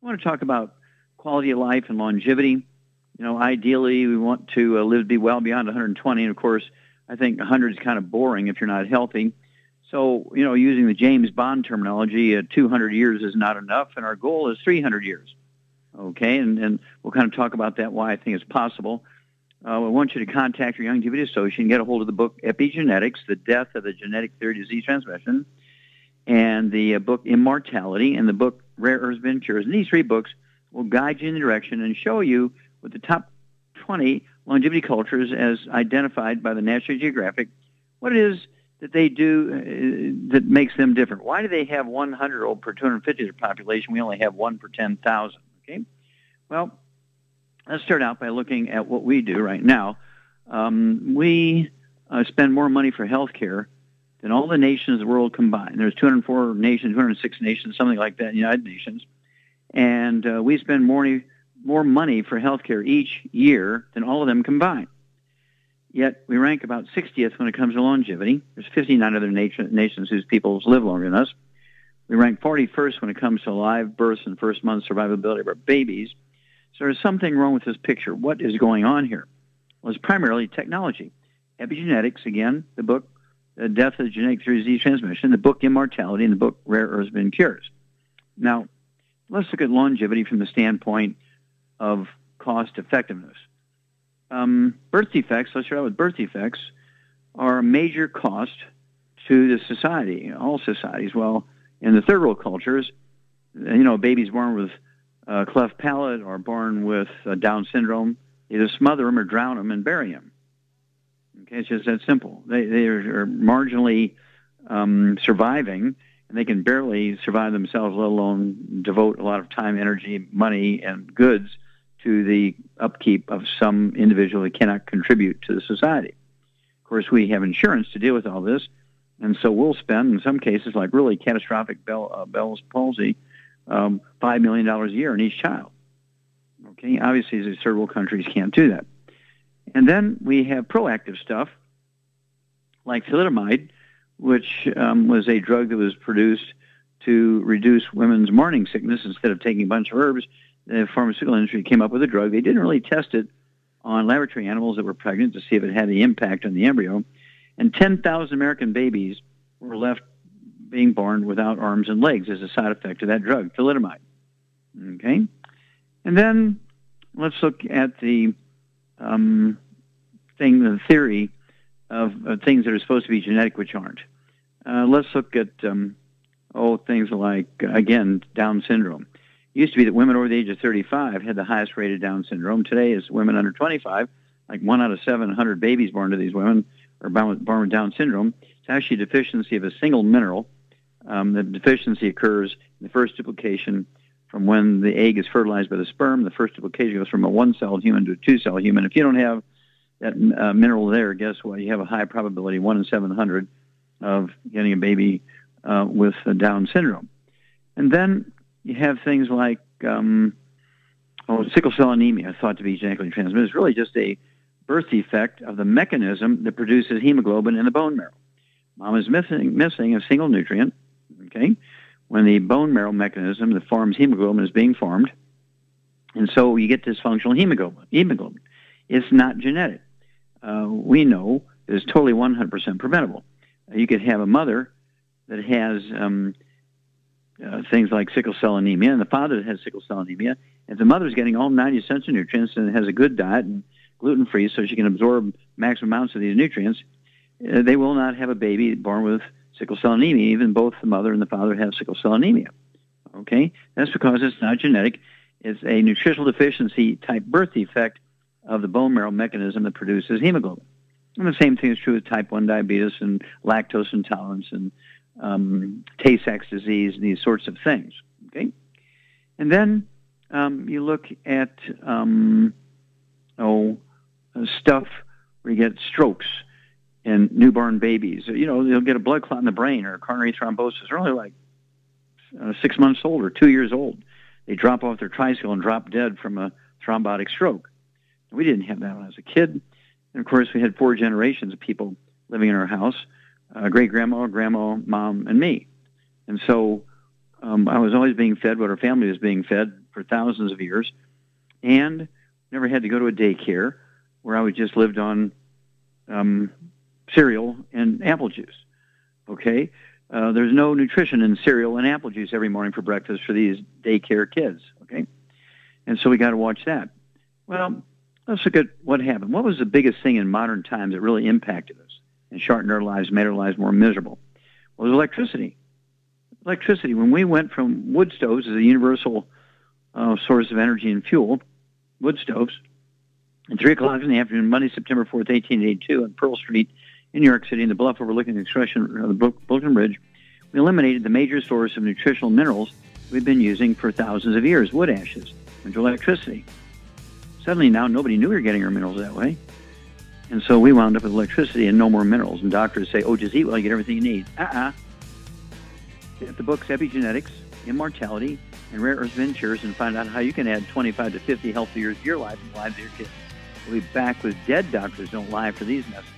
I want to talk about quality of life and longevity. Ideally, we want to live to be well beyond 120. And, of course, I think 100 is kind of boring if you're not healthy. So, using the James Bond terminology, 200 years is not enough, and our goal is 300 years. Okay, and we'll kind of talk about that, why I think it's possible. I want you to contact your longevity associate and get a hold of the book Epigenetics, The Death of the Genetic Theory of Disease Transmission, and the book Immortality, and the book Rare Earths Been Cures. And these three books will guide you in the direction and show you with the top 20 longevity cultures as identified by the National Geographic, what it is that they do that makes them different. Why do they have 100 per 250 of their population? We only have 1 per 10,000, okay? Well, let's start out by looking at what we do right now. We spend more money for health care than all the nations of the world combined. There's 204 nations, 206 nations, something like that in the United Nations. And we spend more money for health care each year than all of them combined. Yet we rank about 60th when it comes to longevity. There's 59 other nations whose peoples live longer than us. We rank 41st when it comes to live births and first month survivability of our babies. So there's something wrong with this picture. What is going on here? Well, it's primarily technology. Epigenetics, again, the book, The Death of the Genetic Theory of Disease Transmission, the book Immortality, and the book Rare Earths Been Cures. Now, let's look at longevity from the standpoint of cost effectiveness. Birth defects, let's start out with birth defects, are a major cost to the society, all societies. Well, in the third world cultures, babies born with cleft palate or born with Down syndrome, either smother them or drown them and bury them. Okay, it's just that simple. They are marginally surviving, and they can barely survive themselves, let alone devote a lot of time, energy, money, and goods to the upkeep of some individual that cannot contribute to the society. Of course, we have insurance to deal with all this, and so we'll spend, in some cases, like really catastrophic Bell's palsy, $5 million a year on each child. Okay, obviously, the third world countries can't do that. And then we have proactive stuff, like thalidomide, which was a drug that was produced to reduce women's morning sickness instead of taking a bunch of herbs. The pharmaceutical industry came up with a drug. They didn't really test it on laboratory animals that were pregnant to see if it had any impact on the embryo. And 10,000 American babies were left being born without arms and legs as a side effect of that drug, thalidomide. Okay? And then let's look at the theory of things that are supposed to be genetic which aren't. Let's look at, things like, again, Down syndrome. It used to be that women over the age of 35 had the highest rate of Down syndrome. Today, it's women under 25, like 1 out of 700 babies born to these women are born with Down syndrome. It's actually a deficiency of a single mineral. The deficiency occurs in the first duplication from when the egg is fertilized by the sperm. The first duplication goes from a one-celled human to a two-celled human. If you don't have that mineral there, guess what? You have a high probability, 1 in 700, of getting a baby with Down syndrome. And then you have things like sickle cell anemia, thought to be genetically transmitted. It's really just a birth defect of the mechanism that produces hemoglobin in the bone marrow. Mom is missing a single nutrient, okay, when the bone marrow mechanism that forms hemoglobin is being formed, and so you get dysfunctional hemoglobin. It's not genetic. We know that it's totally 100% preventable. You could have a mother that has things like sickle cell anemia, and the father that has sickle cell anemia. If the mother's getting all 90 essential nutrients and has a good diet and gluten-free so she can absorb maximum amounts of these nutrients, they will not have a baby born with sickle cell anemia, even both the mother and the father have sickle cell anemia. Okay? That's because it's not genetic. It's a nutritional deficiency type birth defect of the bone marrow mechanism that produces hemoglobin. And the same thing is true with type 1 diabetes and lactose intolerance and Tay-Sachs disease and these sorts of things. Okay? And then you look at stuff where you get strokes in newborn babies. They'll get a blood clot in the brain or coronary thrombosis. They're only like 6 months old or 2 years old. They drop off their tricycle and drop dead from a thrombotic stroke. We didn't have that when I was a kid. And, of course, we had 4 generations of people living in our house, great-grandma, grandma, mom, and me. And so I was always being fed what our family was being fed for thousands of years, and never had to go to a daycare where I just lived on cereal and apple juice. Okay? There's no nutrition in cereal and apple juice every morning for breakfast for these daycare kids. Okay? And so we got to watch that. Well, let's look at what happened. What was the biggest thing in modern times that really impacted us and shortened our lives, made our lives more miserable? Well, it was electricity. Electricity. When we went from wood stoves as a universal source of energy and fuel, wood stoves, at 3 o'clock in the afternoon, Monday, September 4th, 1882, on Pearl Street in New York City, in the bluff overlooking the expression of the Brooklyn Bridge, we eliminated the major source of nutritional minerals we've been using for thousands of years, wood ashes, into electricity. Suddenly now, nobody knew we were getting our minerals that way. And so we wound up with electricity and no more minerals. And doctors say, oh, just eat well, you get everything you need. Get the books Epigenetics, Immortality, and Rare Earth Ventures and find out how you can add 25 to 50 healthy years to your life and the lives of your kids. We'll be back with Dead Doctors Don't Lie for these messages.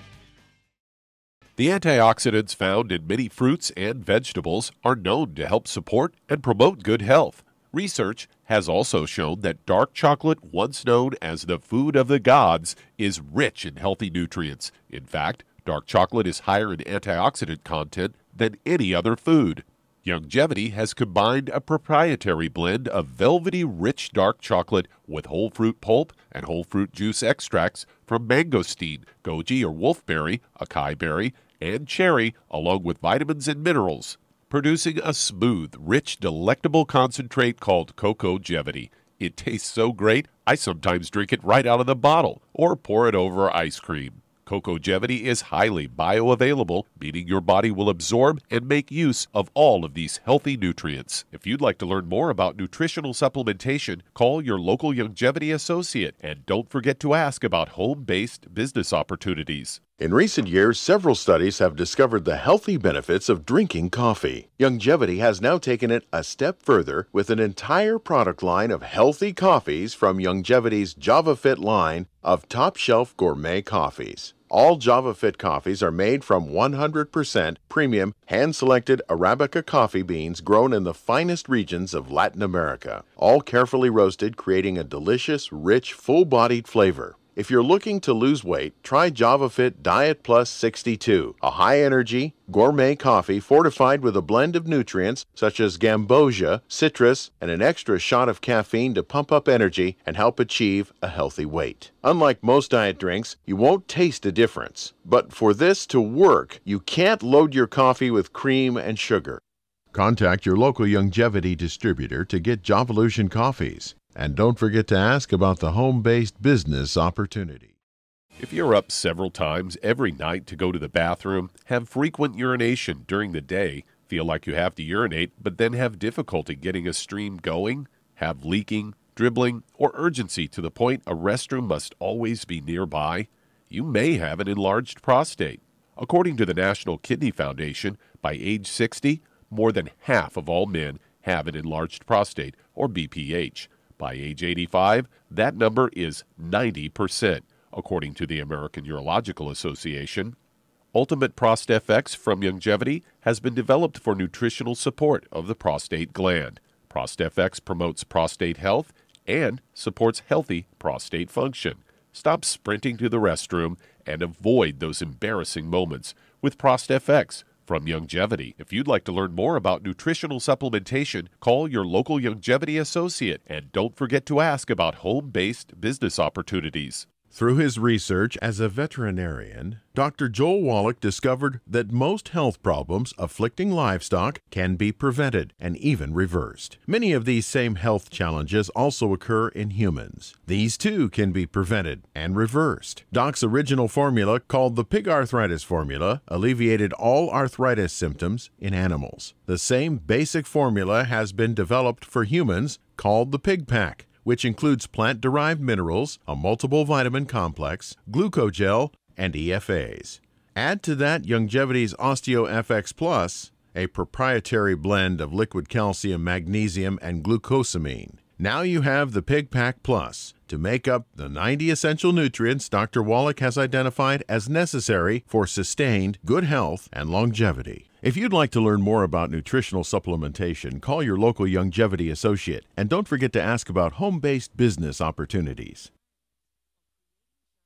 The antioxidants found in many fruits and vegetables are known to help support and promote good health. Research has also shown that dark chocolate, once known as the food of the gods, is rich in healthy nutrients. In fact, dark chocolate is higher in antioxidant content than any other food. Youngevity has combined a proprietary blend of velvety rich dark chocolate with whole fruit pulp and whole fruit juice extracts from mangosteen, goji or wolfberry, acai berry, and cherry, along with vitamins and minerals, producing a smooth, rich, delectable concentrate called Cocogevity. It tastes so great, I sometimes drink it right out of the bottle or pour it over ice cream. Cocogevity is highly bioavailable, meaning your body will absorb and make use of all of these healthy nutrients. If you'd like to learn more about nutritional supplementation, call your local Youngevity associate and don't forget to ask about home-based business opportunities. In recent years, several studies have discovered the healthy benefits of drinking coffee. Youngevity has now taken it a step further with an entire product line of healthy coffees from Youngevity's JavaFit line of top-shelf gourmet coffees. All JavaFit coffees are made from 100% premium, hand-selected Arabica coffee beans grown in the finest regions of Latin America, all carefully roasted, creating a delicious, rich, full-bodied flavor. If you're looking to lose weight, try JavaFit Diet Plus 62, a high-energy, gourmet coffee fortified with a blend of nutrients such as gambosia, citrus, and an extra shot of caffeine to pump up energy and help achieve a healthy weight. Unlike most diet drinks, you won't taste a difference. But for this to work, you can't load your coffee with cream and sugar. Contact your local Youngevity distributor to get Javalution coffees. And don't forget to ask about the home-based business opportunity. If you're up several times every night to go to the bathroom, have frequent urination during the day, feel like you have to urinate but then have difficulty getting a stream going, have leaking, dribbling, or urgency to the point a restroom must always be nearby, you may have an enlarged prostate. According to the National Kidney Foundation, by age 60, more than half of all men have an enlarged prostate, or BPH. By age 85, that number is 90%, according to the American Urological Association. Ultimate ProstFX from Youngevity has been developed for nutritional support of the prostate gland. ProstFX promotes prostate health and supports healthy prostate function. Stop sprinting to the restroom and avoid those embarrassing moments with ProstFX from Youngevity. If you'd like to learn more about nutritional supplementation, call your local Youngevity associate and don't forget to ask about home-based business opportunities. Through his research as a veterinarian, Dr. Joel Wallach discovered that most health problems afflicting livestock can be prevented and even reversed. Many of these same health challenges also occur in humans. These too can be prevented and reversed. Doc's original formula, called the pig arthritis formula, alleviated all arthritis symptoms in animals. The same basic formula has been developed for humans, called the Pig Pack, which includes plant-derived minerals, a multiple vitamin complex, glucogel, and EFAs. Add to that Youngevity's OsteoFX Plus, a proprietary blend of liquid calcium, magnesium, and glucosamine. Now you have the Pig Pack Plus to make up the 90 essential nutrients Dr. Wallach has identified as necessary for sustained good health and longevity. If you'd like to learn more about nutritional supplementation, call your local Longevity associate, and don't forget to ask about home-based business opportunities.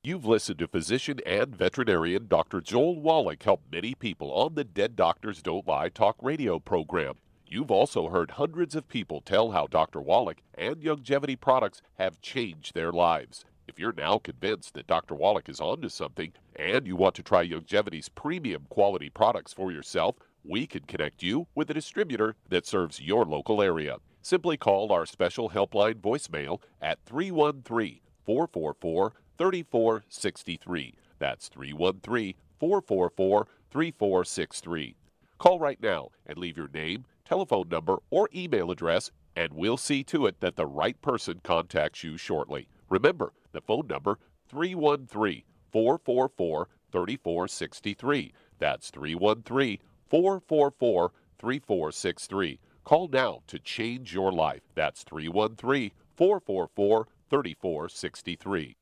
You've listened to physician and veterinarian Dr. Joel Wallach help many people on the Dead Doctors Don't Lie talk radio program. You've also heard hundreds of people tell how Dr. Wallach and Longevity products have changed their lives. If you're now convinced that Dr. Wallach is onto something and you want to try Longevity's premium quality products for yourself, we can connect you with a distributor that serves your local area. Simply call our special helpline voicemail at 313-444-3463. That's 313-444-3463. Call right now and leave your name, telephone number, or email address, and we'll see to it that the right person contacts you shortly. Remember, the phone number, 313-444-3463. That's 313-444-3463. Call now to change your life. That's 313-444-3463.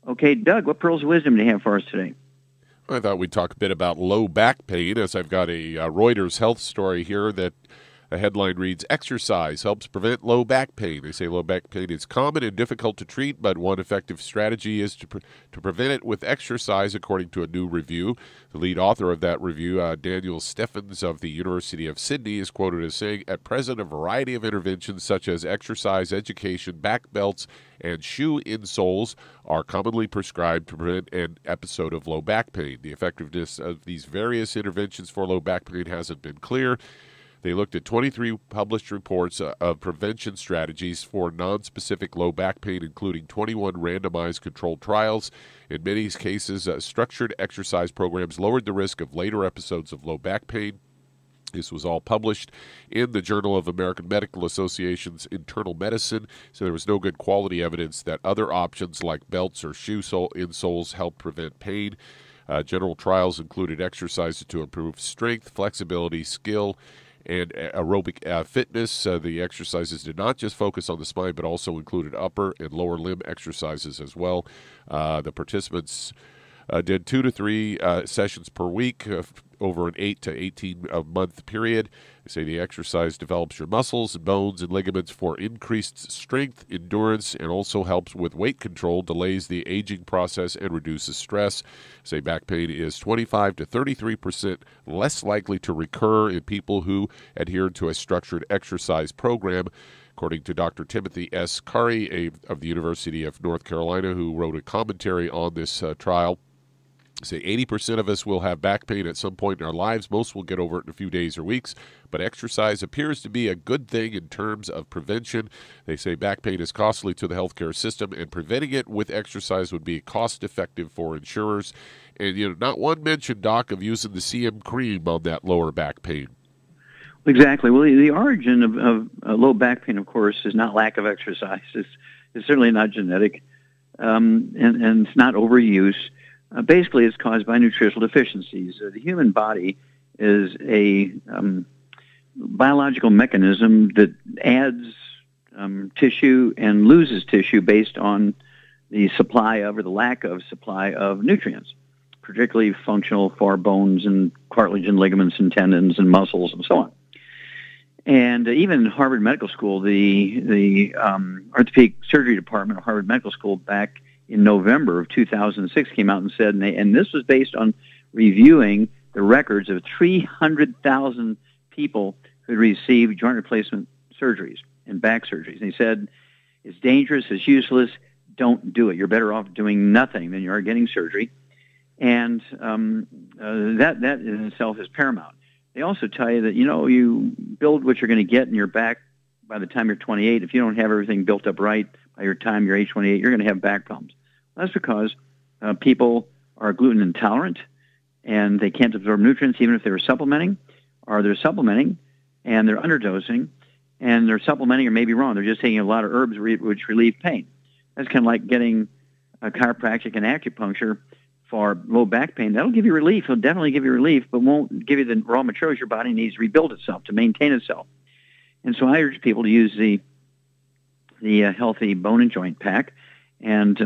Okay, Doug, what pearls of wisdom do you have for us today? I thought we'd talk a bit about low back pain, as I've got a Reuters health story here that a headline reads, "Exercise helps prevent low back pain." They say low back pain is common and difficult to treat, but one effective strategy is to prevent it with exercise, according to a new review. The lead author of that review, Daniel Steffens of the University of Sydney, is quoted as saying, "At present, a variety of interventions such as exercise, education, back belts, and shoe insoles are commonly prescribed to prevent an episode of low back pain. The effectiveness of these various interventions for low back pain hasn't been clear." They looked at 23 published reports of prevention strategies for nonspecific low back pain, including 21 randomized controlled trials. In many cases, structured exercise programs lowered the risk of later episodes of low back pain. This was all published in the Journal of American Medical Association's Internal Medicine, so there was no good quality evidence that other options like belts or shoe insoles help prevent pain. General trials included exercises to improve strength, flexibility, skill, and aerobic fitness. The exercises did not just focus on the spine, but also included upper and lower limb exercises as well. The participants did 2 to 3 sessions per week over an 8 to 18 month period. They say the exercise develops your muscles and bones and ligaments for increased strength, endurance, and also helps with weight control, delays the aging process, and reduces stress. They say back pain is 25 to 33% less likely to recur in people who adhere to a structured exercise program, according to Dr. Timothy S. Curry of the University of North Carolina, who wrote a commentary on this trial. Say 80% of us will have back pain at some point in our lives. Most will get over it in a few days or weeks, but exercise appears to be a good thing in terms of prevention. They say back pain is costly to the healthcare system, and preventing it with exercise would be cost-effective for insurers. And, not one mention, Doc, of using the CM cream on that lower back pain. Exactly. Well, the origin of low back pain, of course, is not lack of exercise. It's certainly not genetic, and it's not overuse. Basically, it's caused by nutritional deficiencies. The human body is a biological mechanism that adds tissue and loses tissue based on the supply of or the lack of supply of nutrients, particularly functional for bones and cartilage and ligaments and tendons and muscles and so on. And even Harvard Medical School, the orthopedic surgery department of Harvard Medical School back in November of 2006 came out and said, and this was based on reviewing the records of 300,000 people who had received joint replacement surgeries and back surgeries. And he said, it's dangerous, it's useless, don't do it. You're better off doing nothing than you are getting surgery. And that in itself is paramount. They also tell you that, you build what you're going to get in your back by the time you're 28. If you don't have everything built up right by your time you're age 28, you're going to have back problems. That's because people are gluten intolerant and they can't absorb nutrients even if they're supplementing, or they're supplementing and they're underdosing, and they're supplementing or maybe wrong. They're just taking a lot of herbs which relieve pain. That's kind of like getting a chiropractic and acupuncture for low back pain. That'll give you relief. It'll definitely give you relief, but won't give you the raw materials your body needs to rebuild itself, to maintain itself. And so I urge people to use the healthy bone and joint pack, and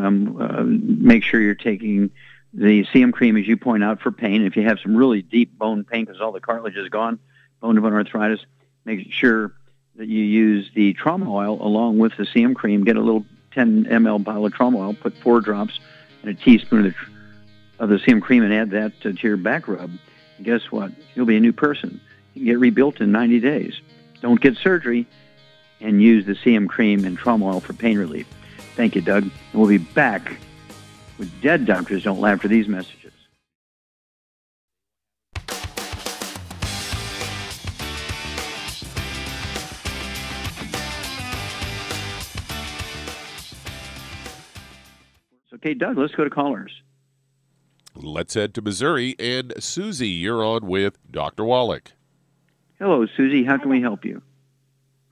make sure you're taking the CM cream, as you point out, for pain. If you have some really deep bone pain because all the cartilage is gone, bone-to-bone arthritis, make sure that you use the trauma oil along with the CM cream. Get a little 10 ml bottle of trauma oil, put 4 drops and a teaspoon of the CM cream and add that to your back rub. And guess what? You'll be a new person. You can get rebuilt in 90 days. Don't get surgery, and use the CM cream and trauma oil for pain relief. Thank you, Doug. And we'll be back with Dead Doctors Don't Lie after these messages. Okay, Doug, let's go to callers. Let's head to Missouri. And Susie, you're on with Dr. Wallach. Hello, Susie. How can we help you?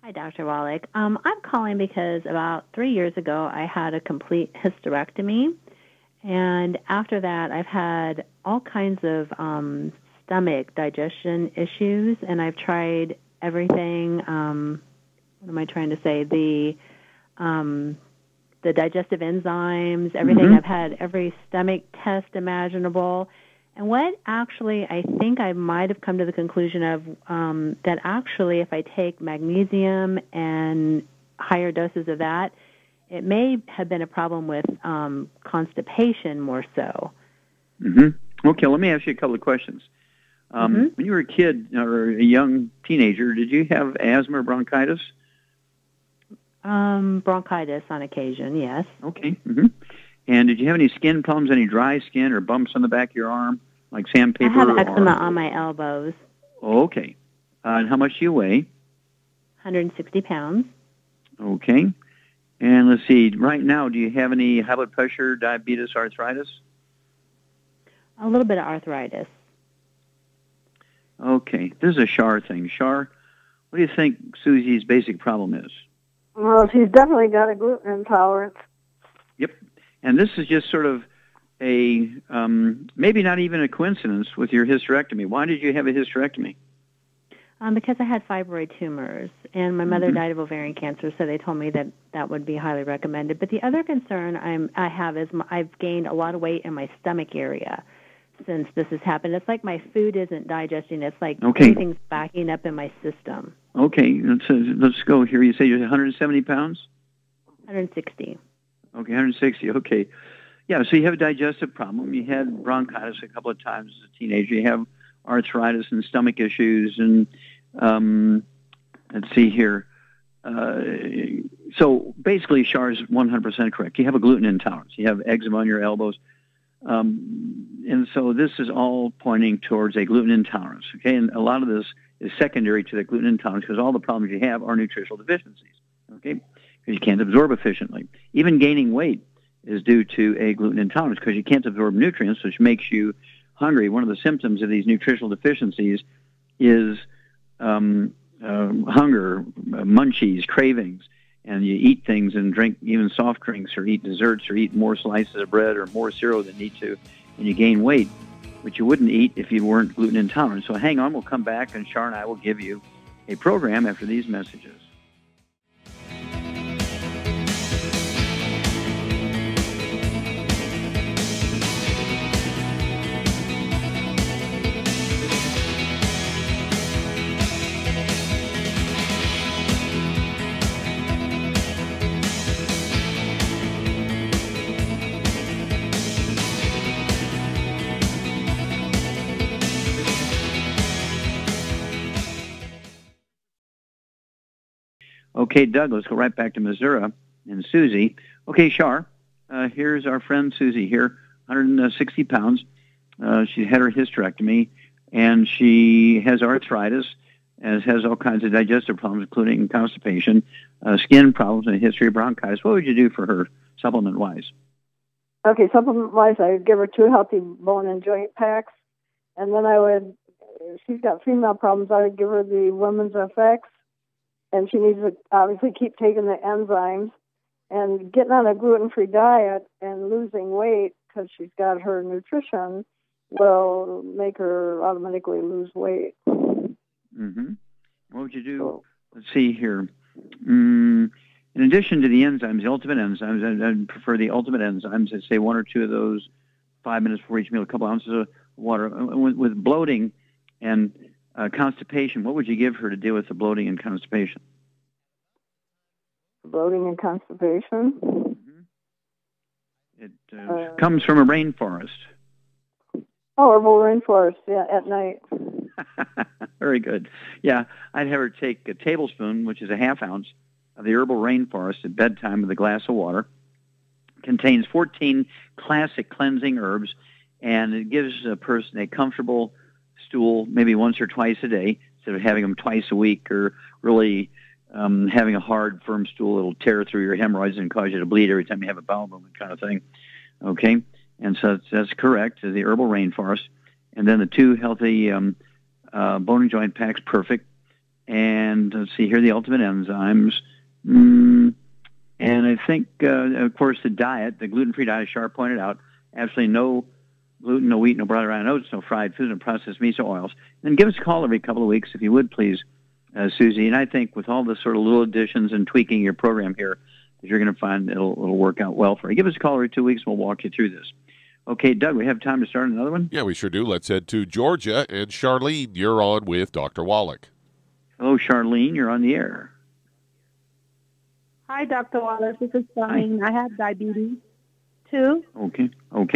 Hi, Dr. Wallach. I'm calling because about 3 years ago, I had a complete hysterectomy. And after that, I've had all kinds of stomach digestion issues, and I've tried everything. What am I trying to say? The digestive enzymes, everything. Mm-hmm. I've had every stomach test imaginable. And what actually I think I might have come to the conclusion of that actually if I take magnesium and higher doses of that, it may have been a problem with constipation more so. Mm-hmm. Okay, let me ask you a couple of questions. When you were a kid or a young teenager, did you have asthma or bronchitis? Bronchitis on occasion, yes. Okay. Mm-hmm. And did you have any skin problems, any dry skin or bumps on the back of your arm, like sandpaper? I have eczema on my elbows. Oh, okay. And how much do you weigh? 160 pounds. Okay. And let's see, right now, do you have any high blood pressure, diabetes, arthritis? A little bit of arthritis. Okay. This is a G.E.R.D thing. G.E.R.D, what do you think Susie's basic problem is? Well, she's definitely got a gluten intolerance. Yep. And this is just sort of a, maybe not even a coincidence with your hysterectomy. Why did you have a hysterectomy? Because I had fibroid tumors, and my mother died of ovarian cancer, so they told me that that would be highly recommended. But the other concern I have is I've gained a lot of weight in my stomach area since this has happened. It's like my food isn't digesting. It's like everything's backing up in my system. Okay, let's go here. You say you're 170 pounds? 160. Okay, 160. Okay. Yeah, so you have a digestive problem. You had bronchitis a couple of times as a teenager. You have arthritis and stomach issues. And let's see here. So basically, G.E.R.D is 100% correct. You have a gluten intolerance. You have eczema on your elbows. And so this is all pointing towards a gluten intolerance. Okay, and a lot of this is secondary to the gluten intolerance because all the problems you have are nutritional deficiencies. Okay, because you can't absorb efficiently. Even gaining weight is due to a gluten intolerance because you can't absorb nutrients, which makes you hungry. One of the symptoms of these nutritional deficiencies is hunger, munchies, cravings, and you eat things and drink even soft drinks or eat desserts or eat more slices of bread or more cereal than you need to, and you gain weight, which you wouldn't eat if you weren't gluten intolerant. So hang on, we'll come back, and G.E.R.D and I will give you a program after these messages. Okay, Doug, let's go right back to Missouri and Susie. Okay, G.E.R.D, here's our friend Susie here, 160 pounds. She had her hysterectomy, and she has arthritis, as has all kinds of digestive problems, including constipation, skin problems, and a history of bronchitis. What would you do for her supplement-wise? Okay, supplement-wise, I would give her 2 healthy bone and joint packs, and then I would, if she's got female problems, I would give her the Women's FX, and she needs to obviously keep taking the enzymes and getting on a gluten-free diet and losing weight because she's got her nutrition will make her automatically lose weight. Mm-hmm. What would you do? Let's see here. In addition to the enzymes, the ultimate enzymes, I'd prefer the ultimate enzymes. I'd say 1 or 2 of those 5 minutes before each meal, a couple ounces of water. With bloating and constipation, what would you give her to deal with the bloating and constipation? Bloating and constipation? Mm-hmm. It comes from a rainforest. Oh, herbal rainforest, yeah, at night. Very good. Yeah, I'd have her take a tablespoon, which is a half ounce, of the herbal rainforest at bedtime with a glass of water. It contains 14 classic cleansing herbs, and it gives a person a comfortable stool maybe once or twice a day instead of having them twice a week or really having a hard, firm stool. It'll tear through your hemorrhoids and cause you to bleed every time you have a bowel movement kind of thing. Okay? And so that's correct, the herbal rainforest. And then the 2 healthy bone and joint packs, perfect. And let's see here, the ultimate enzymes. And I think, of course, the diet, the gluten-free diet, as Char pointed out, absolutely no gluten, no wheat, no brown rye, no oats, no fried foods, no processed meats or oils. And give us a call every couple of weeks, if you would, please, Susie. And I think with all the sort of little additions and tweaking your program here, that you're going to find it'll work out well for you. Give us a call every 2 weeks, and we'll walk you through this. Okay, Doug, we have time to start another one? Yeah, we sure do. Let's head to Georgia. And Charlene, you're on with Dr. Wallach. Hello, Charlene. You're on the air. Hi, Dr. Wallach. This is Arlene. I have diabetes, too. Okay.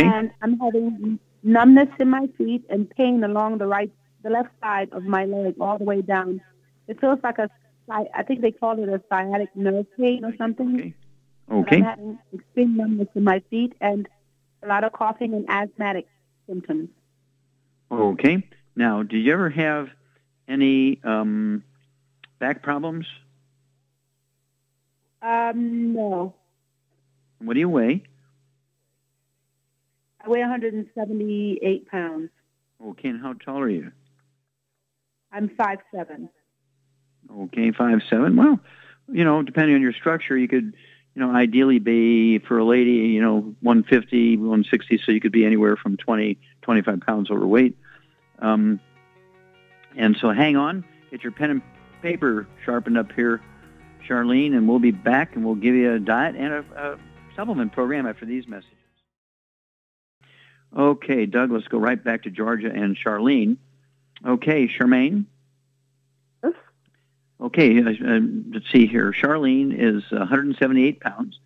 And I'm having numbness in my feet and pain along the left side of my leg all the way down. It feels like I think they call it a sciatic nerve pain or something. Okay. I'm having extreme numbness in my feet and a lot of coughing and asthmatic symptoms. Okay. Now, did you ever have any back problems? No. What do you weigh? I weigh 178 pounds. Okay, and how tall are you? I'm 5'7". Okay, 5'7". Well, depending on your structure, you could, ideally be, for a lady, 150, 160, so you could be anywhere from 20, 25 pounds overweight. And so hang on, get your pen and paper sharpened up here, Charlene, and we'll be back, and we'll give you a diet and a supplement program after these messages. Okay, Doug, let's go right back to Georgia and Charlene. Okay, Charmaine? Yes? Okay, let's see here. Charlene is 178 pounds.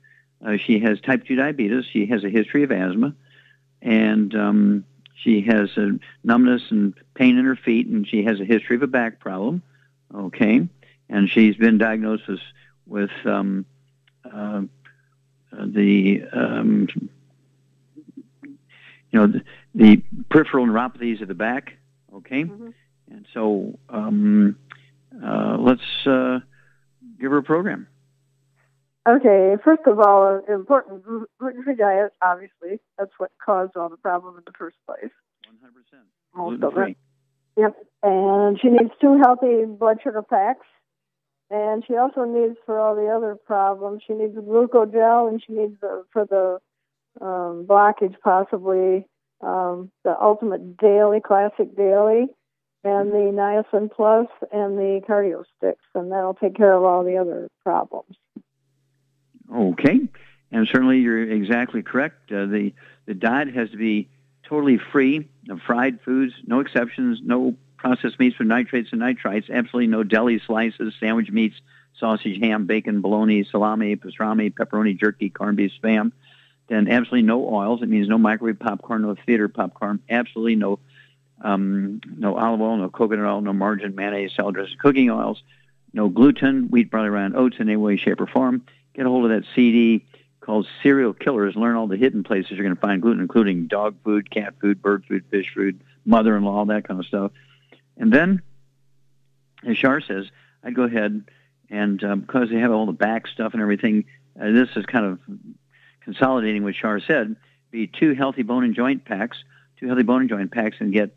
She has type 2 diabetes. She has a history of asthma. And she has numbness and pain in her feet, and she has a history of a back problem. Okay. And she's been diagnosed with the peripheral neuropathies of the back. Okay. Mm-hmm. And so let's give her a program. Okay, first of all, important gluten-free diet, obviously. That's what caused all the problem in the first place. 100%. Gluten-free. Yep. And she needs 2 healthy blood sugar packs. And she also needs, for all the other problems, she needs a glucogel, and she needs, for the blockage, possibly the Ultimate Daily, Classic Daily, and the Niacin Plus, and the Cardio Sticks. And that'll take care of all the other problems. Okay, and certainly you're exactly correct. The diet has to be totally free of fried foods, no exceptions, no processed meats with nitrates and nitrites, absolutely no deli slices, sandwich meats, sausage, ham, bacon, bologna, salami, pastrami, pepperoni, jerky, corned beef, Spam. Then absolutely no oils. It means no microwave popcorn, no theater popcorn, absolutely no olive oil, no coconut oil, no margarine, mayonnaise, salad dressing, cooking oils, no gluten, wheat, barley, rye, and oats in any way, shape, or form. Get a hold of that CD called Serial Killers. Learn all the hidden places you're going to find gluten, including dog food, cat food, bird food, fish food, mother-in-law, that kind of stuff. And then, as Char says, I'd go ahead and, because they have all the back stuff and everything, this is kind of consolidating what Char said, be 2 healthy bone and joint packs, and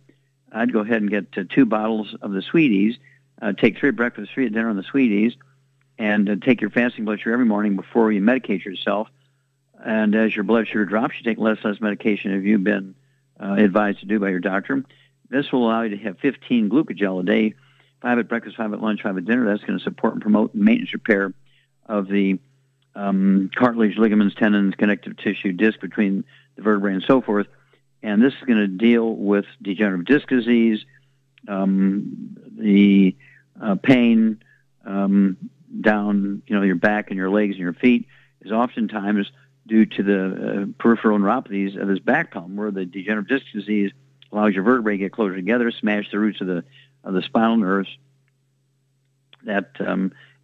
I'd go ahead and get 2 bottles of the Sweeties, take 3 at breakfast, 3 at dinner on the Sweeties, and take your fasting blood sugar every morning before you medicate yourself. And as your blood sugar drops, you take less medication if you've been advised to do by your doctor. This will allow you to have 15 glucogel a day, 5 at breakfast, 5 at lunch, 5 at dinner. That's going to support and promote maintenance repair of the cartilage, ligaments, tendons, connective tissue, disc between the vertebrae, and so forth. And this is going to deal with degenerative disc disease, the pain down, your back and your legs and your feet is oftentimes due to the peripheral neuropathies of this back problem, where the degenerative disc disease allows your vertebrae to get closer together, smash the roots of the spinal nerves that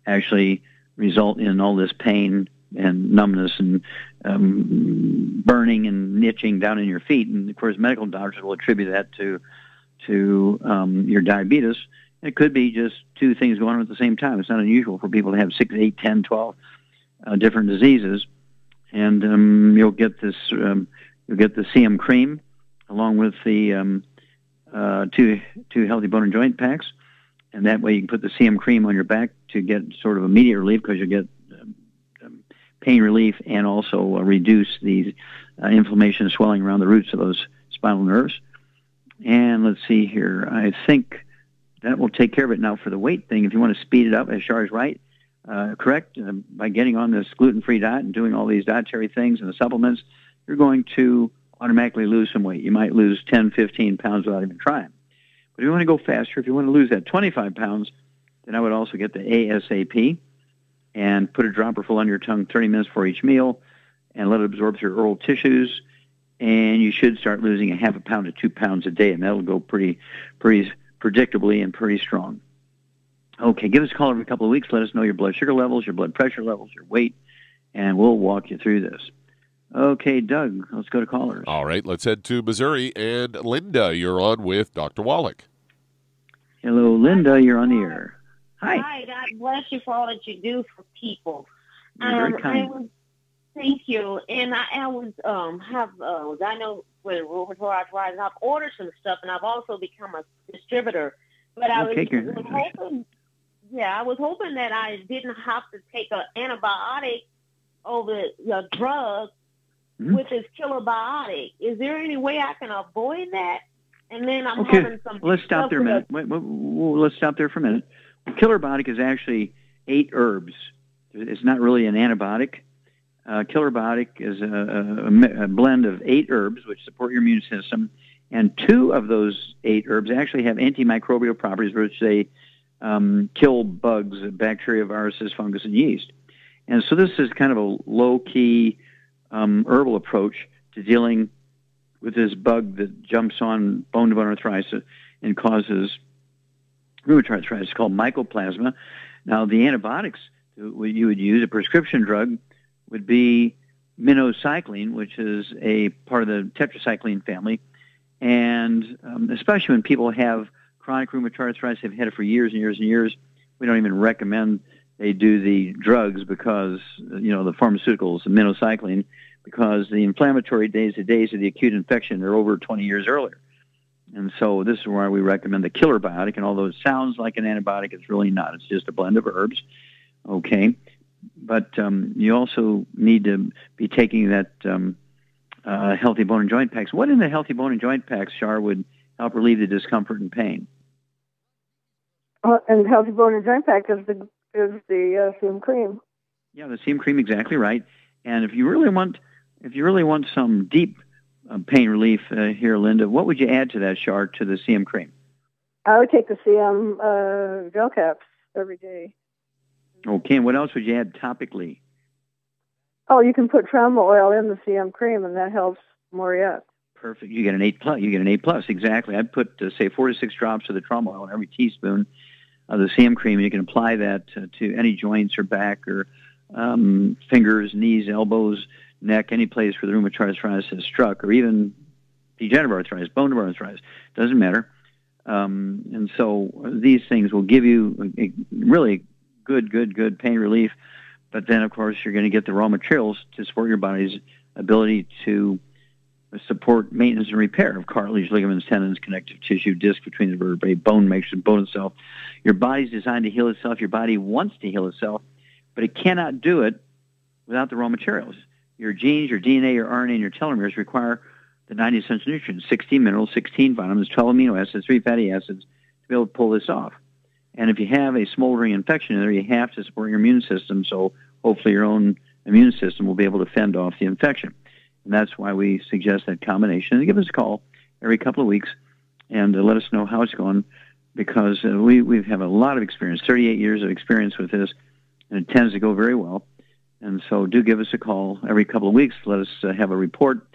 actually result in all this pain and numbness and burning and itching down in your feet. And of course, medical doctors will attribute that to your diabetes. It could be just two things going on at the same time. It's not unusual for people to have 6, 8, 10, 12 different diseases. And you'll get the CM cream along with the two healthy bone and joint packs. And that way you can put the CM cream on your back to get sort of immediate relief, because you'll get pain relief and also reduce the inflammation and swelling around the roots of those spinal nerves. And let's see here. I think that will take care of it. Now, for the weight thing, if you want to speed it up, as Char is right, correct, by getting on this gluten-free diet and doing all these dietary things and the supplements, you're going to automatically lose some weight. You might lose 10, 15 pounds without even trying. But if you want to go faster, if you want to lose that 25 pounds, then I would also get the ASAP and put a dropper full on your tongue 30 minutes before each meal and let it absorb through your oral tissues. And you should start losing a half a pound to 2 pounds a day, and that'll go pretty predictably and pretty strong. Okay, give us a call every couple of weeks. Let us know your blood sugar levels, your blood pressure levels, your weight, and we'll walk you through this. Okay, Doug, let's go to callers. All right, let's head to Missouri. And Linda, you're on with Dr. Wallach. Hello, Linda, you're on the air. Hi. Hi, God bless you for all that you do for people. You're very kind. Thank you. And I was diagnosed with rheumatoid arthritis. I've ordered some stuff, and I've also become a distributor. But I was hoping that I didn't have to take an antibiotic over the drug with this killer biotic. Is there any way I can avoid that? And then I'm having some. Let's stop there a minute. Let's stop there for a minute. Killer biotic is actually 8 herbs. It's not really an antibiotic. Killer biotic is a blend of 8 herbs which support your immune system, and 2 of those 8 herbs actually have antimicrobial properties, which they kill bugs, bacteria, viruses, fungus, and yeast. And so this is kind of a low-key herbal approach to dealing with this bug that jumps on bone-to-bone arthritis and causes rheumatoid arthritis, called mycoplasma. Now, the antibiotics you would use, a prescription drug, would be minocycline, which is a part of the tetracycline family. And especially when people have chronic rheumatoid arthritis, they've had it for years and years and years, we don't even recommend they do the drugs because, the pharmaceuticals, the minocycline, because the inflammatory days, the days of the acute infection, they're over 20 years earlier. And so this is why we recommend the killer biotic. And although it sounds like an antibiotic, it's really not. It's just a blend of herbs. Okay. But you also need to be taking that healthy bone and joint packs. What in the healthy bone and joint packs, Char, would help relieve the discomfort and pain? And healthy bone and joint pack is the CM cream. Yeah, the CM cream, exactly right. And if you really want some deep pain relief here, Linda, what would you add to that, Char, to the CM cream? I would take the CM gel caps every day. Okay, and what else would you add topically? Oh, you can put trauma oil in the CM cream, and that helps more yet. Perfect. You get an 8+. You get an 8+. Exactly. I'd put, say, 4 to 6 drops of the trauma oil in every teaspoon of the CM cream, and you can apply that to any joints or back or fingers, knees, elbows, neck, any place where the rheumatoid arthritis has struck, or even degenerative arthritis, bone-to-bone arthritis. Doesn't matter. And so these things will give you a really good pain relief. But then, of course, you're going to get the raw materials to support your body's ability to support maintenance and repair of cartilage, ligaments, tendons, connective tissue, disc between the vertebrae, bone makes the bone itself. Your body's designed to heal itself. Your body wants to heal itself, but it cannot do it without the raw materials. Your genes, your DNA, your RNA, and your telomeres require the 90 essential nutrients, 16 minerals, 16 vitamins, 12 amino acids, 3 fatty acids to be able to pull this off. And if you have a smoldering infection in there, you have to support your immune system, so hopefully your own immune system will be able to fend off the infection. And that's why we suggest that combination. And give us a call every couple of weeks and let us know how it's going, because we have a lot of experience, 38 years of experience with this, and it tends to go very well. And so do give us a call every couple of weeks. Let us have a report.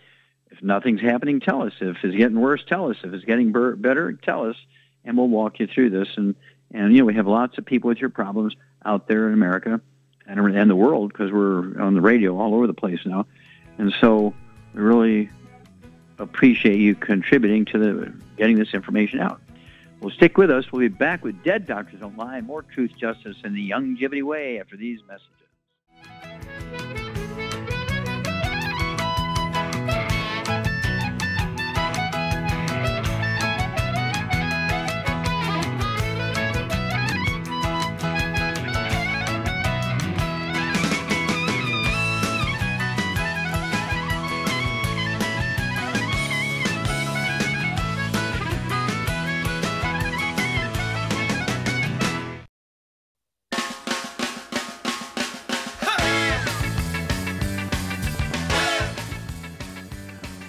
If nothing's happening, tell us. If it's getting worse, tell us. If it's getting better, tell us, and we'll walk you through this. And we have lots of people with your problems out there in America and the world, because we're on the radio all over the place now. And so we really appreciate you contributing to getting this information out. Well, stick with us. We'll be back with Dead Doctors Don't Lie, more truth, justice, and the longevity way after these messages.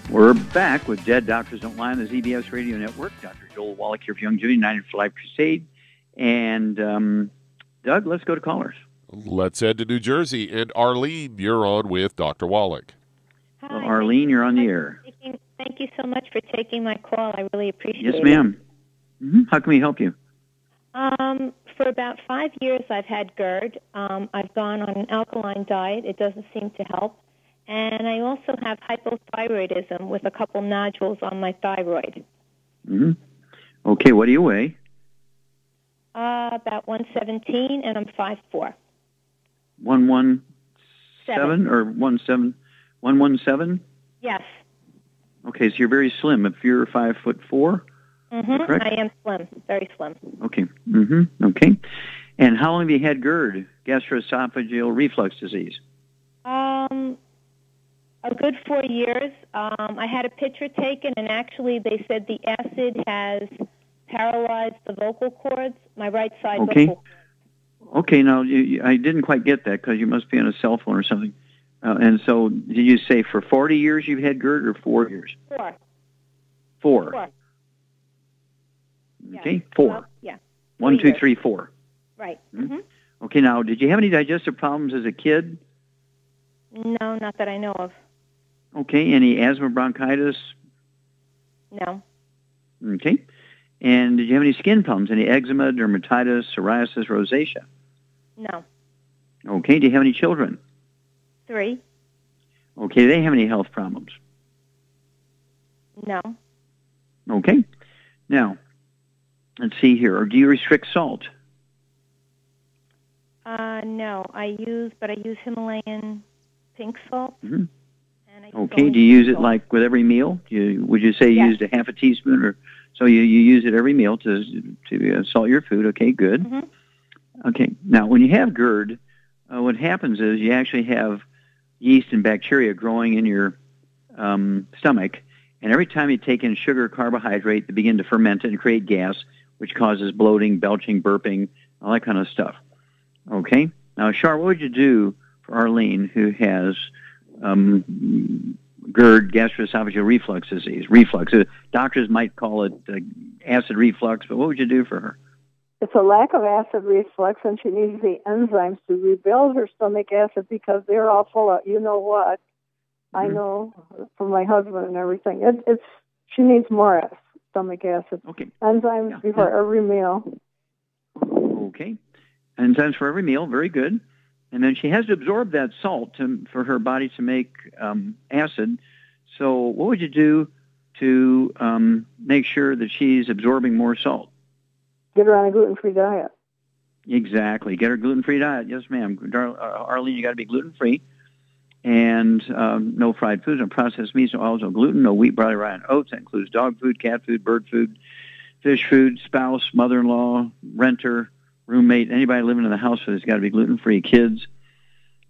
We're back with Dead Doctors Don't Lie on the ZBS Radio Network. Dr. Joel Wallach here for Longevity, United for Life Crusade. And Doug, let's go to callers. Let's head to New Jersey. And Arlene, you're on with Dr. Wallach. Hi. Well, Arlene, you're on the air. Thank you so much for taking my call. I really appreciate it. Yes, ma'am. Mm-hmm. How can we help you? For about 5 years, I've had GERD. I've gone on an alkaline diet. It doesn't seem to help. And I also have hypothyroidism with a couple nodules on my thyroid. Mm-hmm. Okay, what do you weigh? About 117, and I'm 5'4". 117 or 117? Yes. Okay, so you're very slim. If you're 5'4", correct? I am slim, very slim. Okay. Mm-hmm. Okay. And how long have you had GERD, gastroesophageal reflux disease? A good 4 years. I had a picture taken, and actually they said the acid has paralyzed the vocal cords, my right side vocal cords. Okay, now I didn't quite get that, because you must be on a cell phone or something. And so did you say for 40 years you've had GERD, or 4 years? 4. 4. Okay, yeah. 4. Well, yeah. 1, 2, 3, 4. Right. Mm-hmm. Okay, now, did you have any digestive problems as a kid? No, not that I know of. Okay, any asthma, bronchitis? No. Okay. And did you have any skin problems, any eczema, dermatitis, psoriasis, rosacea? No. Okay, do you have any children? 3. Okay, do they have any health problems? No. Okay. Now, let's see here. Or do you restrict salt? No, I use Himalayan pink salt. Mm-hmm. Okay, do you use it like with every meal? Would you say you used a half a teaspoon, or so you use it every meal to salt your food? Okay, good. Mm-hmm. Okay, now when you have GERD, what happens is you actually have yeast and bacteria growing in your stomach, and every time you take in sugar or carbohydrate, they begin to ferment it and create gas, which causes bloating, belching, burping, all that kind of stuff. Okay, now Char, what would you do for Arlene, who has GERD, gastroesophageal reflux disease, reflux? Doctors might call it acid reflux, but what would you do for her? It's a lack of acid reflux, and she needs the enzymes to rebuild her stomach acid, because they're all full of, you know what? Mm-hmm. I know from my husband and everything. She needs more stomach acid. Okay. Enzymes before every meal. Okay. Enzymes for every meal, very good. And then she has to absorb that salt for her body to make acid. So what would you do to make sure that she's absorbing more salt? Get her on a gluten-free diet. Exactly. Get her gluten-free diet. Yes, ma'am. Arlene, you got to be gluten-free. And no fried foods, no processed meats, no oils, no gluten, no wheat, barley, rye, and oats. That includes dog food, cat food, bird food, fish food, spouse, mother-in-law, renter, roommate, anybody living in the house has got to be gluten-free, kids.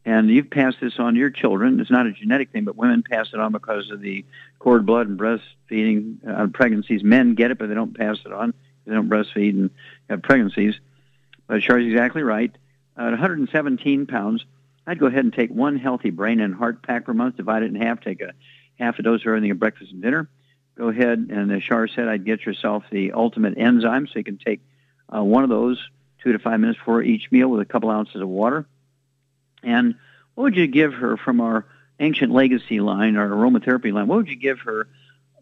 And you've passed this on to your children. It's not a genetic thing, but women pass it on because of the cord blood and breastfeeding pregnancies. Men get it, but they don't pass it on. They don't breastfeed and have pregnancies. But Char's exactly right. At 117 pounds, I'd go ahead and take one healthy brain and heart pack per month, divide it in half, take a half a dose of everything at breakfast and dinner. Go ahead, and as Char said, I'd get yourself the ultimate enzyme, so you can take one of those 2 to 5 minutes before each meal with a couple ounces of water. And what would you give her from our Ancient Legacy line, our aromatherapy line? What would you give her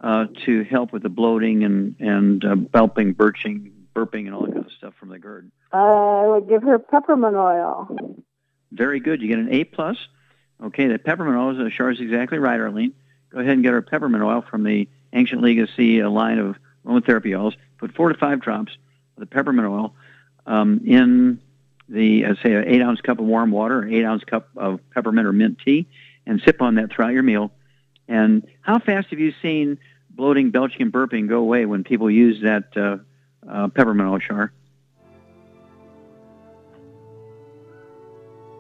to help with the bloating and burping, and all that kind of stuff from the GERD? I would give her peppermint oil. Very good. You get an A+. Okay, the peppermint oil, as Char's exactly right, Arlene. Go ahead and get her peppermint oil from the Ancient Legacy line of aromatherapy oils. Put 4 to 5 drops of the peppermint oil in the, say, an 8-ounce cup of warm water, or 8-ounce cup of peppermint or mint tea, and sip on that throughout your meal. And how fast have you seen bloating, belching, and burping go away when people use that peppermint oil, Char?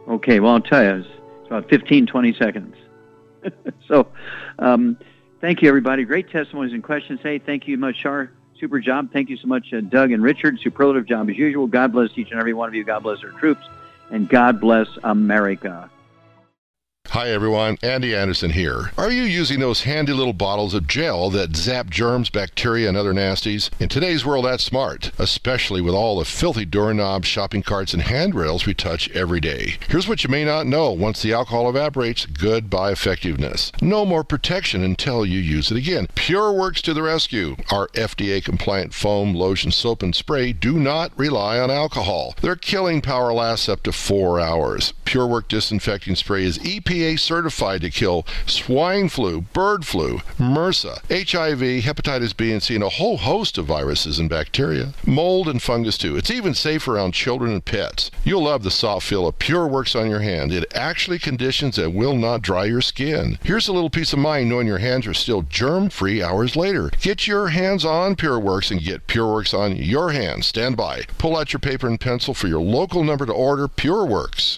Okay, well, I'll tell you, it's about 15, 20 seconds. So thank you, everybody. Great testimonies and questions. Hey, thank you much, Char. Super job. Thank you so much, Doug and Richard. Superlative job as usual. God bless each and every one of you. God bless our troops. And God bless America. Hi everyone, Andy Anderson here. Are you using those handy little bottles of gel that zap germs, bacteria, and other nasties? In today's world, that's smart, especially with all the filthy doorknobs, shopping carts, and handrails we touch every day. Here's what you may not know. Once the alcohol evaporates, goodbye effectiveness. No more protection until you use it again. PureWorks to the rescue. Our FDA-compliant foam, lotion, soap, and spray do not rely on alcohol. Their killing power lasts up to 4 hours. PureWorks disinfecting spray is EPA certified to kill swine flu, bird flu, MRSA, HIV, hepatitis B and C, and a whole host of viruses and bacteria. Mold and fungus too. It's even safe around children and pets. You'll love the soft feel of PureWorks on your hand. It actually conditions and will not dry your skin. Here's a little peace of mind knowing your hands are still germ-free hours later. Get your hands on PureWorks and get PureWorks on your hands. Stand by. Pull out your paper and pencil for your local number to order PureWorks.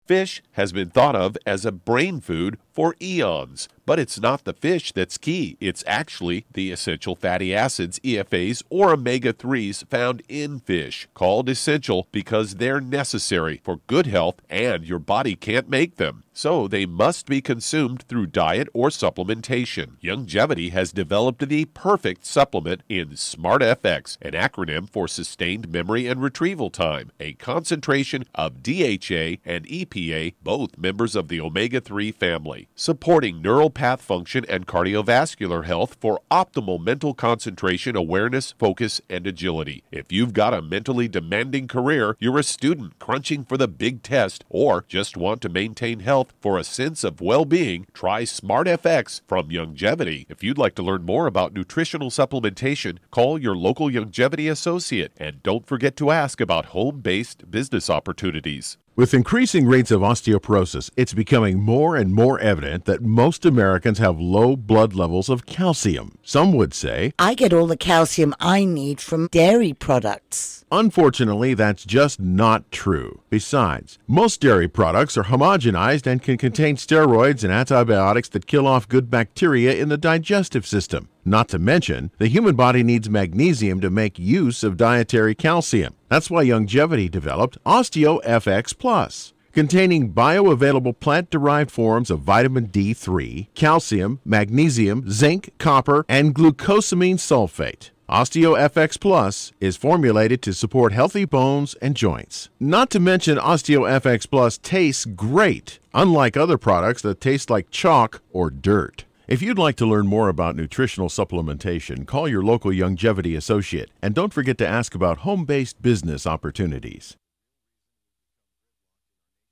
Fish has been thought of as a brain food for eons, but it's not the fish that's key. It's actually the essential fatty acids, EFAs, or omega-3s found in fish, called essential because they're necessary for good health and your body can't make them. So they must be consumed through diet or supplementation. Youngevity has developed the perfect supplement in SmartFX, an acronym for Sustained Memory and Retrieval Time, a concentration of DHA and EPA, both members of the omega-3 family, supporting neural path function and cardiovascular health for optimal mental concentration, awareness, focus, and agility. If you've got a mentally demanding career, you're a student crunching for the big test, or just want to maintain health for a sense of well-being, try SmartFX from Youngevity. If you'd like to learn more about nutritional supplementation, call your local Youngevity associate, and don't forget to ask about home-based business opportunities. With increasing rates of osteoporosis, it's becoming more and more evident that most Americans have low blood levels of calcium. Some would say, I get all the calcium I need from dairy products. Unfortunately, that's just not true. Besides, most dairy products are homogenized and can contain steroids and antibiotics that kill off good bacteria in the digestive system. Not to mention, the human body needs magnesium to make use of dietary calcium. That's why Youngevity developed OsteoFX Plus, containing bioavailable plant-derived forms of vitamin D3, calcium, magnesium, zinc, copper, and glucosamine sulfate. OsteoFX Plus is formulated to support healthy bones and joints. Not to mention, OsteoFX Plus tastes great, unlike other products that taste like chalk or dirt. If you'd like to learn more about nutritional supplementation, call your local Youngevity associate, and don't forget to ask about home-based business opportunities.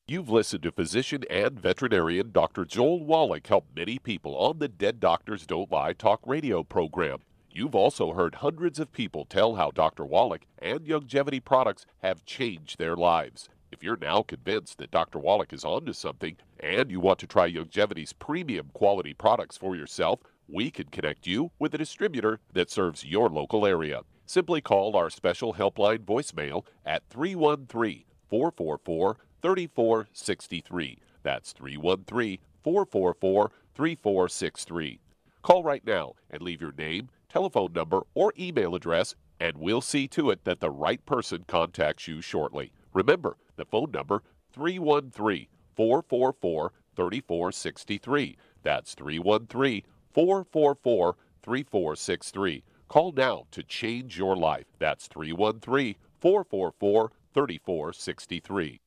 You've listened to physician and veterinarian Dr. Joel Wallach help many people on the Dead Doctors Don't Lie talk radio program. You've also heard hundreds of people tell how Dr. Wallach and Youngevity products have changed their lives. If you're now convinced that Dr. Wallach is onto something and you want to try Youngevity's premium quality products for yourself, we can connect you with a distributor that serves your local area. Simply call our special helpline voicemail at 313-444-3463. That's 313-444-3463. Call right now and leave your name, telephone number, or email address, and we'll see to it that the right person contacts you shortly. Remember, the phone number, 313-444-3463. That's 313-444-3463. Call now to change your life. That's 313-444-3463.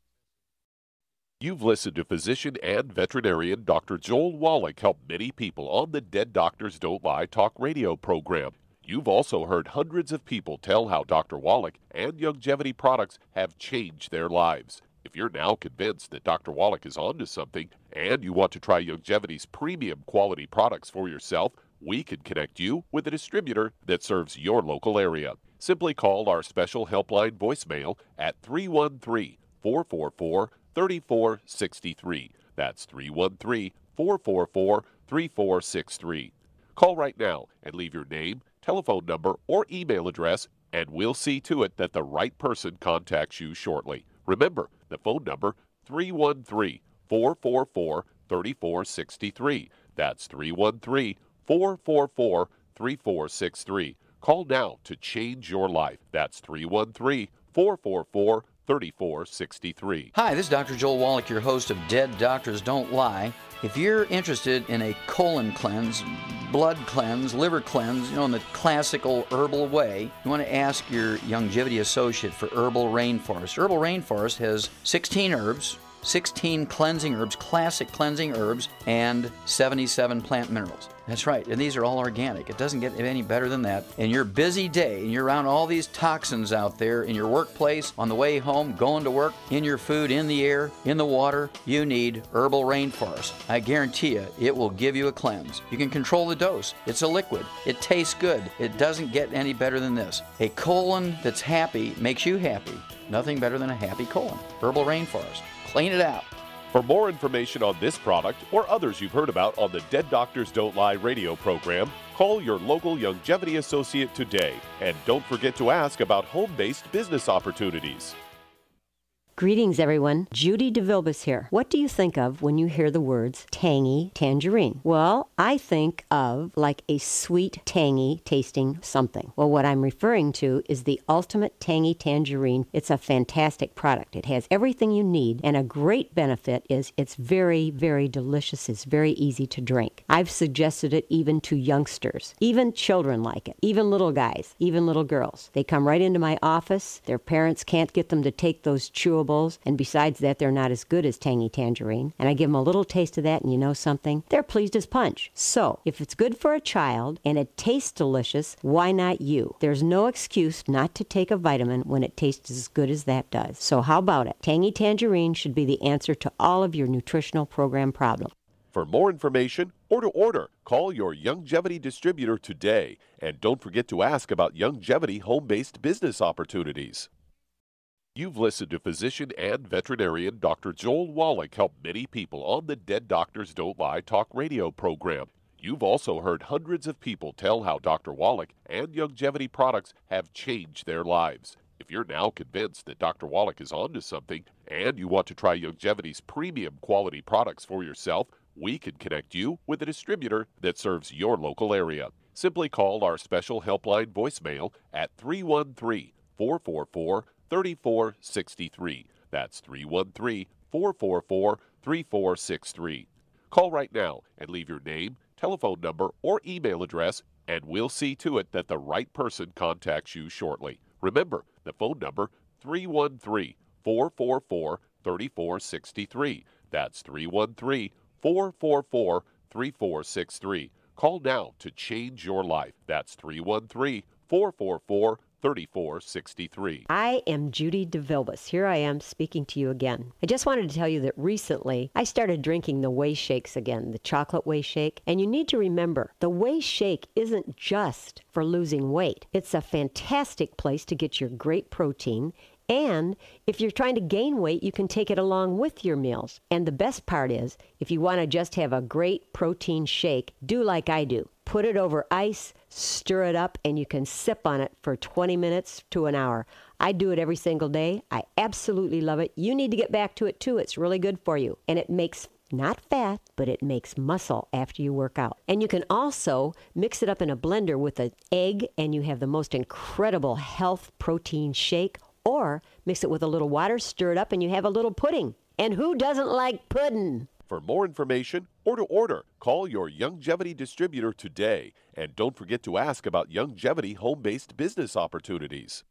You've listened to physician and veterinarian Dr. Joel Wallach help many people on the Dead Doctors Don't Lie talk radio program. You've also heard hundreds of people tell how Dr. Wallach and Youngevity products have changed their lives. If you're now convinced that Dr. Wallach is onto something and you want to try Youngevity's premium quality products for yourself, we can connect you with a distributor that serves your local area. Simply call our special helpline voicemail at 313-444-3463. That's 313-444-3463. Call right now and leave your name, telephone number, or email address, and we'll see to it that the right person contacts you shortly. Remember, the phone number, 313-444-3463. That's 313-444-3463. Call now to change your life. That's 313-444-3463. Hi, this is Dr. Joel Wallach, your host of Dead Doctors Don't Lie. If you're interested in a colon cleanse, blood cleanse, liver cleanse, in the classical herbal way, you want to ask your Youngevity associate for Herbal Rainforest. Herbal Rainforest has 16 herbs, 16 cleansing herbs, classic cleansing herbs, and 77 plant minerals. That's right, and these are all organic. It doesn't get any better than that. In your busy day, and you're around all these toxins out there in your workplace, on the way home, going to work, in your food, in the air, in the water, you need Herbal Rainforest. I guarantee you, it will give you a cleanse. You can control the dose. It's a liquid. It tastes good. It doesn't get any better than this. A colon that's happy makes you happy. Nothing better than a happy colon. Herbal Rainforest. Clean it out. For more information on this product or others you've heard about on the Dead Doctors Don't Lie radio program, call your local Youngevity associate today. And don't forget to ask about home-based business opportunities. Greetings, everyone. Judy DeVilbus here. What do you think of when you hear the words tangy tangerine? Well, I think of like a sweet, tangy tasting something. Well, what I'm referring to is the Ultimate Tangy Tangerine. It's a fantastic product. It has everything you need, and a great benefit is it's very, very delicious. It's very easy to drink. I've suggested it even to youngsters. Even children like it. Even little guys. Even little girls. They come right into my office. Their parents can't get them to take those chewables, and besides that, they're not as good as Tangy Tangerine. And I give them a little taste of that, and you know something? They're pleased as punch. So, if it's good for a child and it tastes delicious, why not you? There's no excuse not to take a vitamin when it tastes as good as that does. So how about it? Tangy Tangerine should be the answer to all of your nutritional program problems. For more information or to order, call your Youngevity distributor today. And don't forget to ask about Youngevity home-based business opportunities. You've listened to physician and veterinarian Dr. Joel Wallach help many people on the Dead Doctors Don't Lie talk radio program. You've also heard hundreds of people tell how Dr. Wallach and Youngevity products have changed their lives. If you're now convinced that Dr. Wallach is onto something and you want to try Youngevity's premium quality products for yourself, we can connect you with a distributor that serves your local area. Simply call our special helpline voicemail at 313-444-3463. That's 313-444-3463. Call right now and leave your name, telephone number, or email address, and we'll see to it that the right person contacts you shortly. Remember, the phone number, 313-444-3463. That's 313-444-3463. Call now to change your life. That's 313-444-3463. 3463. I am Judy DeVilbus. Here I am speaking to you again. I just wanted to tell you that recently I started drinking the Whey Shakes again, the chocolate Whey Shake. And you need to remember, the Whey Shake isn't just for losing weight. It's a fantastic place to get your great protein. And if you're trying to gain weight, you can take it along with your meals. And the best part is, if you want to just have a great protein shake, do like I do. Put it over ice, stir it up, and you can sip on it for 20 minutes to an hour. I do it every single day. I absolutely love it. You need to get back to it too. It's really good for you. And it makes not fat, but it makes muscle after you work out. And you can also mix it up in a blender with an egg, and you have the most incredible health protein shake. Or mix it with a little water, stir it up, and you have a little pudding. And who doesn't like pudding? For more information or to order, call your Longevity distributor today. And don't forget to ask about Longevity home-based business opportunities.